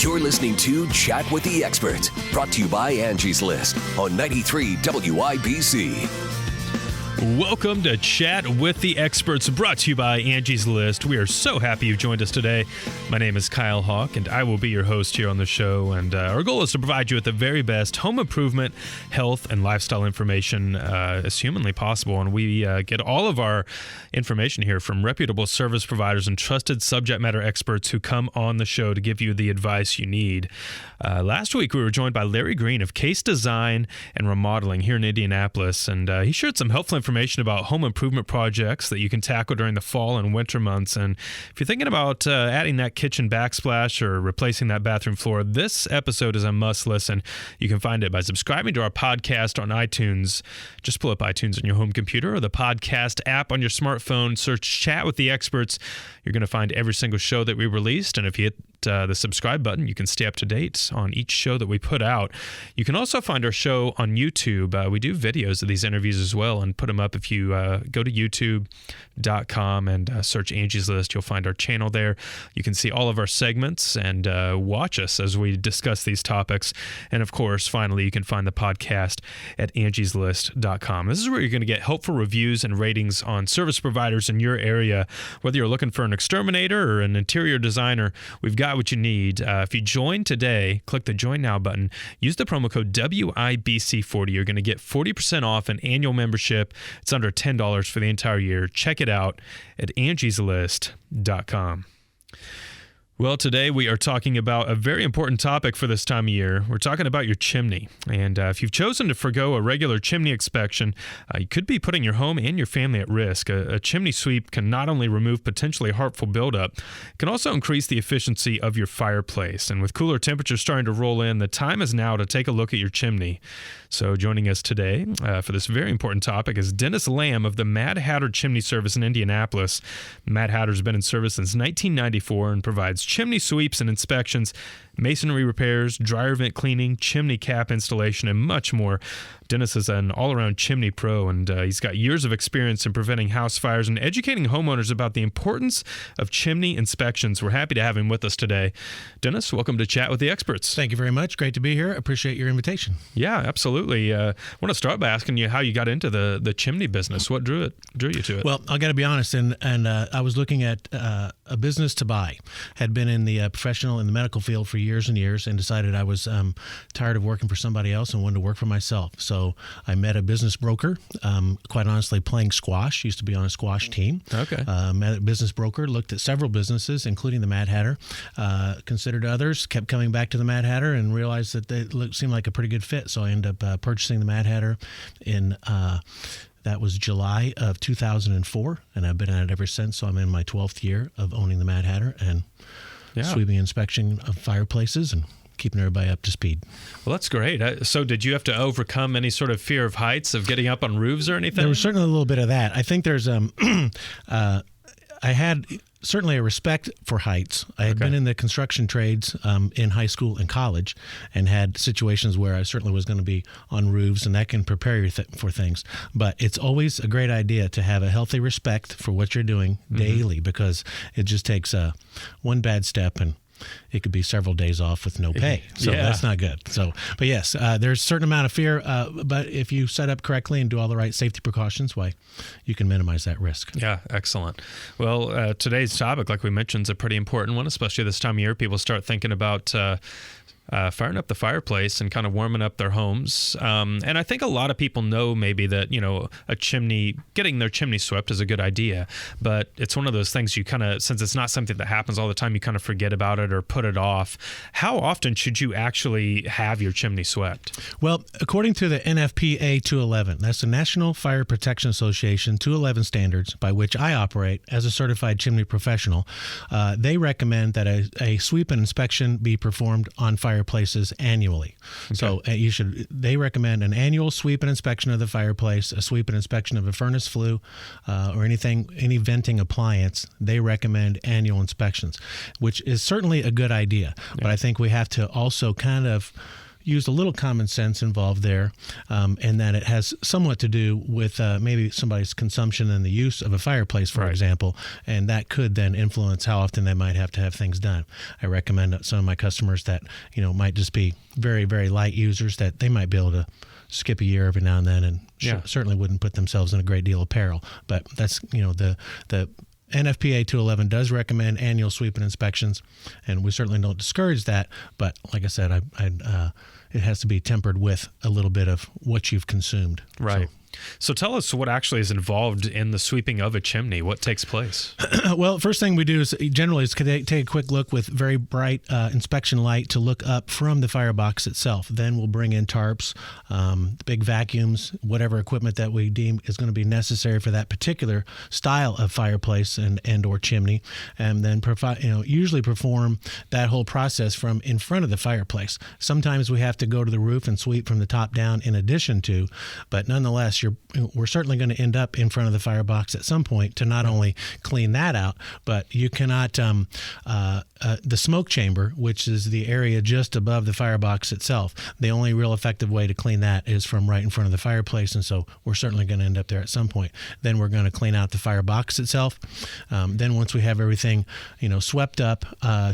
You're listening to Chat with the Experts, brought to you by Angie's List on 93 WIBC. Welcome to Chat with the Experts, brought to you by Angie's List. We are so happy you've joined us today. My name is Kyle Hawk, and I will be your host here on the show. And our goal is to provide you with the very best home improvement, health, and lifestyle information as humanly possible. And we get all of our information here from reputable service providers and trusted subject matter experts who come on the show to give you the advice you need. Last week, we were joined by Larry Green of Case Design and Remodeling here in Indianapolis, and he shared some helpful information about home improvement projects that you can tackle during the fall and winter months. And if you're thinking about adding that kitchen backsplash or replacing that bathroom floor, this episode is a must listen. You can find it by subscribing to our podcast on iTunes. Just pull up iTunes on your home computer or the podcast app on your smartphone. Search Chat with the Experts. You're going to find every single show that we released. And if you hit the subscribe button, you can stay up to date on each show that we put out. You can also find our show on YouTube. We do videos of these interviews as well and put them up. If you go to youtube.com and search Angie's List, you'll find our channel there. You can see all of our segments and watch us as we discuss these topics. And of course, finally, you can find the podcast at angieslist.com. This is where you're going to get helpful reviews and ratings on service providers in your area. Whether you're looking for an exterminator or an interior designer, we've got what you need. If you join today, click the Join Now button. Use the promo code WIBC40. You're going to get 40% off an annual membership. It's under $10 for the entire year. Check it out at angieslist.com. Well, today we are talking about a very important topic for this time of year. We're talking about your chimney. And if you've chosen to forgo a regular chimney inspection, you could be putting your home and your family at risk. A chimney sweep can not only remove potentially harmful buildup, it can also increase the efficiency of your fireplace. And with cooler temperatures starting to roll in, the time is now to take a look at your chimney. So joining us today for this very important topic is Dennis Lamb of the Mad Hatter Chimney Service in Indianapolis. Mad Hatter's been in service since 1994 and provides chimney sweeps and inspections, masonry repairs, dryer vent cleaning, chimney cap installation, and much more. Dennis is an all-around chimney pro, and he's got years of experience in preventing house fires and educating homeowners about the importance of chimney inspections. We're happy to have him with us today. Dennis, welcome to Chat with the Experts. Thank you very much. Great to be here. Appreciate your invitation. Yeah, absolutely. I want to start by asking you how you got into the chimney business. What drew you to it? Well, I got to be honest, and I was looking at a business to buy. Had been in the professional in the medical field for years and years, and decided I was tired of working for somebody else and wanted to work for myself. So I met a business broker, quite honestly, playing squash. Used to be on a squash team. Okay. Met a business broker, looked at several businesses, including the Mad Hatter, considered others, kept coming back to the Mad Hatter, and realized that they seemed like a pretty good fit. So I ended up purchasing the Mad Hatter in that was July of 2004, and I've been at it ever since. So I'm in my 12th year of owning the Mad Hatter and sweeping inspection of fireplaces and keeping everybody up to speed. Well, that's great. So did you have to overcome any sort of fear of heights, of getting up on roofs or anything? There was certainly a little bit of that. I think there's I had certainly a respect for heights. I had been in the construction trades in high school and college, and had situations where I certainly was going to be on roofs, and that can prepare you for things. But it's always a great idea to have a healthy respect for what you're doing daily, because it just takes one bad step and it could be several days off with no pay. So that's not good. So, but yes, there's a certain amount of fear, but if you set up correctly and do all the right safety precautions, you can minimize that risk. Yeah, excellent. Well, today's topic, like we mentioned, is a pretty important one, especially this time of year. People start thinking about firing up the fireplace and kind of warming up their homes. And I think a lot of people know maybe that, getting their chimney swept is a good idea, but it's one of those things you kind of, since it's not something that happens all the time, you kind of forget about it or put it off. How often should you actually have your chimney swept? Well, according to the NFPA 211, that's the National Fire Protection Association 211 standards, by which I operate as a certified chimney professional, they recommend that a sweep and inspection be performed on fireplaces annually. Okay. So they recommend an annual sweep and inspection of the fireplace, a sweep and inspection of a furnace flue, or any venting appliance. They recommend annual inspections, which is certainly a good idea. Yeah. But I think we have to also kind of used a little common sense involved there, and that it has somewhat to do with maybe somebody's consumption and the use of a fireplace, for example, and that could then influence how often they might have to have things done. I recommend some of my customers that might just be very, very light users, that they might be able to skip a year every now and then, and certainly wouldn't put themselves in a great deal of peril. But that's the NFPA 211 does recommend annual sweep and inspections, and we certainly don't discourage that. But like I said, it has to be tempered with a little bit of what you've consumed. Right. So tell us what actually is involved in the sweeping of a chimney. What takes place? Well, first thing we do is generally take a quick look with very bright inspection light to look up from the firebox itself. Then we'll bring in tarps, big vacuums, whatever equipment that we deem is going to be necessary for that particular style of fireplace and or chimney, and then usually perform that whole process from in front of the fireplace. Sometimes we have to go to the roof and sweep from the top down in addition to, but nonetheless, we're certainly going to end up in front of the firebox at some point to not only clean that out, but you cannot, the smoke chamber, which is the area just above the firebox itself, the only real effective way to clean that is from right in front of the fireplace, and so we're certainly going to end up there at some point. Then we're going to clean out the firebox itself. Then once we have everything, swept up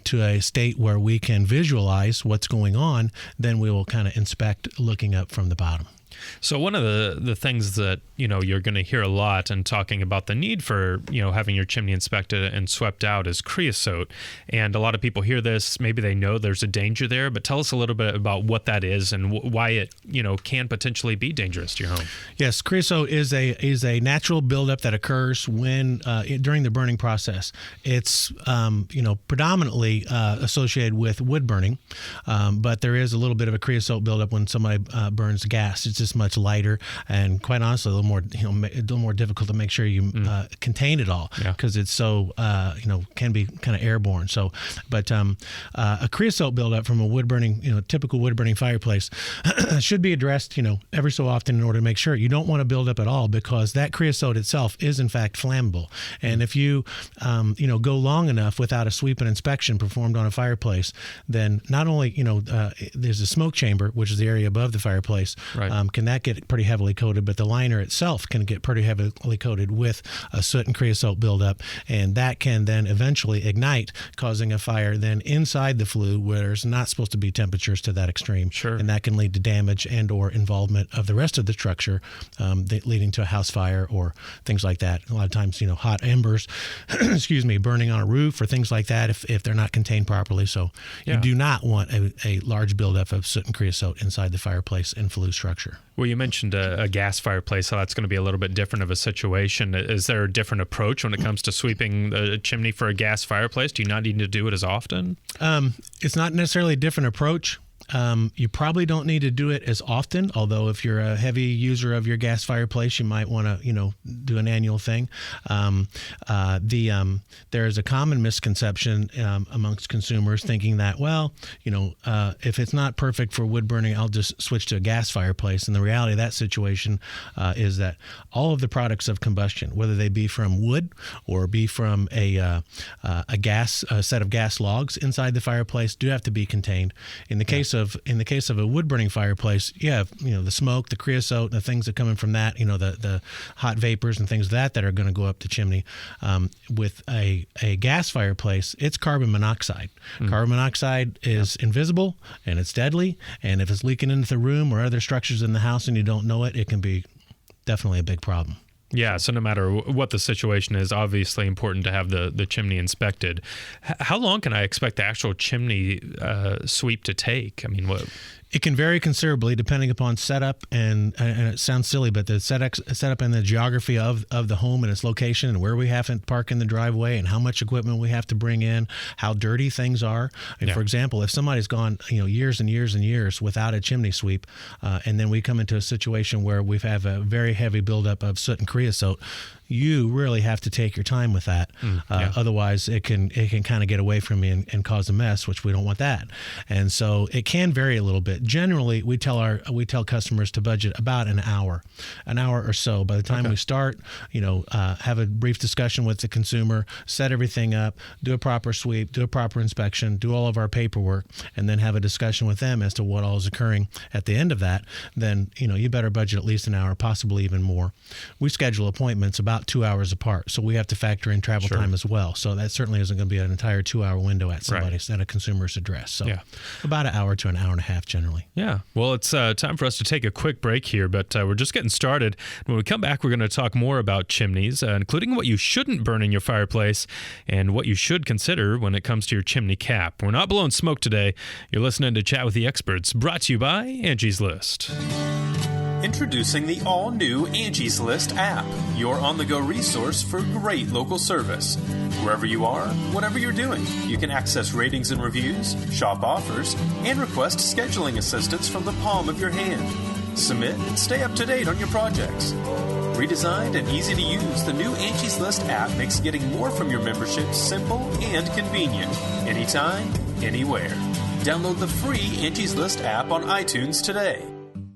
to a state where we can visualize what's going on, then we will kind of inspect looking up from the bottom. So one of the things that, you're going to hear a lot in talking about the need for, having your chimney inspected and swept out is creosote. And a lot of people hear this, maybe they know there's a danger there, but tell us a little bit about what that is and why it, can potentially be dangerous to your home. Yes, creosote is a natural buildup that occurs when during the burning process. It's predominantly associated with wood burning, but there is a little bit of a creosote buildup when somebody burns gas. It's just much lighter and, quite honestly, a little more difficult to make sure you contain it all, because it's so can be kind of airborne. So, but a creosote buildup from a wood burning, typical wood burning fireplace should be addressed, every so often in order to make sure. You don't want to build up at all, because that creosote itself is in fact flammable. And if you go long enough without a sweep and inspection performed on a fireplace, then not only there's a smoke chamber, which is the area above the fireplace, can that get pretty heavily coated, but the liner itself can get pretty heavily coated with a soot and creosote buildup, and that can then eventually ignite, causing a fire then inside the flue where there's not supposed to be temperatures to that extreme. Sure. And that can lead to damage and or involvement of the rest of the structure, leading to a house fire or things like that. A lot of times, hot embers, burning on a roof or things like that if they're not contained properly. So you do not want a large buildup of soot and creosote inside the fireplace and flue structure. Well, you mentioned a gas fireplace, so that's going to be a little bit different of a situation. Is there a different approach when it comes to sweeping the chimney for a gas fireplace? Do you not need to do it as often? It's not necessarily a different approach. You probably don't need to do it as often, although if you're a heavy user of your gas fireplace, you might want to, do an annual thing. There is a common misconception amongst consumers thinking that, if it's not perfect for wood burning, I'll just switch to a gas fireplace. And the reality of that situation is that all of the products of combustion, whether they be from wood or be from a set of gas logs inside the fireplace, do have to be contained. In the case of a wood burning fireplace, you have the smoke, the creosote, the things that come in from that, the hot vapors and things that are going to go up the chimney. With a gas fireplace, it's carbon monoxide. Carbon monoxide is invisible and it's deadly, and if it's leaking into the room or other structures in the house and you don't know it, it can be definitely a big problem. Yeah, so no matter what the situation is, obviously important to have the chimney inspected. How long can I expect the actual chimney sweep to take? I mean, what? It can vary considerably depending upon setup, and it sounds silly, but the setup and the geography of the home and its location and where we have to park in the driveway and how much equipment we have to bring in, how dirty things are. For example, if somebody's gone years and years and years without a chimney sweep, and then we come into a situation where we have a very heavy buildup of soot and creosote, you really have to take your time with that. Otherwise, it can kind of get away from you and cause a mess, which we don't want that. And so it can vary a little bit. Generally, we tell customers to budget about an hour or so. By the time we start, have a brief discussion with the consumer, set everything up, do a proper sweep, do a proper inspection, do all of our paperwork, and then have a discussion with them as to what all is occurring at the end of that, then you better budget at least an hour, possibly even more. We schedule appointments about 2 hours apart, so we have to factor in travel time as well. So that certainly isn't going to be an entire 2-hour window at at a consumer's address. So about an hour to an hour and a half generally. Yeah. Well, it's time for us to take a quick break here, but we're just getting started. When we come back, we're going to talk more about chimneys, including what you shouldn't burn in your fireplace and what you should consider when it comes to your chimney cap. We're not blowing smoke today. You're listening to Chat with the Experts, brought to you by Angie's List. Introducing the all-new Angie's List app, your on-the-go resource for great local service. Wherever you are, whatever you're doing, you can access ratings and reviews, shop offers, and request scheduling assistance from the palm of your hand. Submit and stay up to date on your projects. Redesigned and easy to use, the new Angie's List app makes getting more from your membership simple and convenient. Anytime, anywhere. Download the free Angie's List app on iTunes today.